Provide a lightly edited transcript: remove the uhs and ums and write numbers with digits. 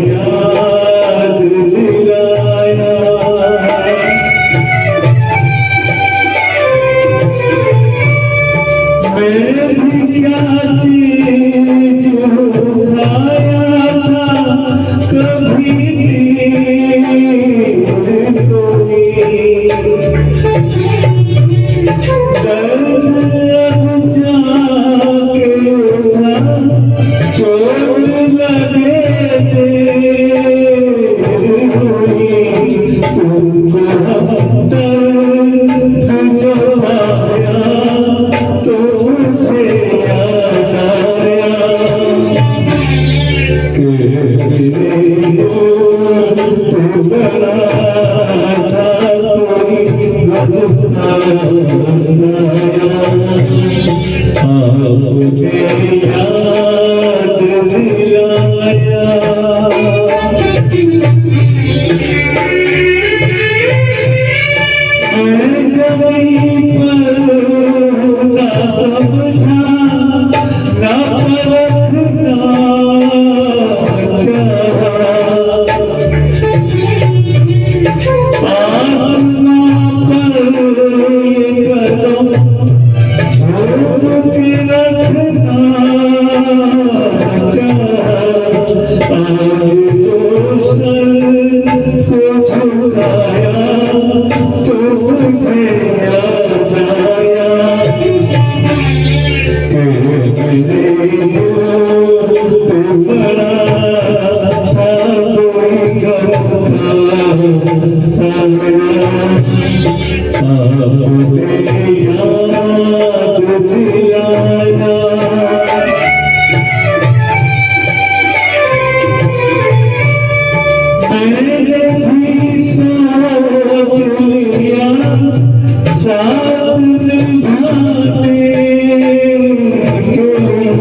याद दिलाया मैं भी क्या चीज खाया था कभी नींद कोई दर्द अब जाके उठा चोट लगे तुमको दर्द जो आया तो मुझे याद आया कि बड़ा था कोई आपने याद दिलाया मैं जमीन पर ना समझा ना परखना चाहा आसमां पर ये कदम छोड़ के रखना चाहा आज जो सर को झुकाया तो मुझे याद आया कि तो बड़ा था कोई गम था साया आपने याद दिलाया मैंने भी सोच लिया साथ निभाने के लिए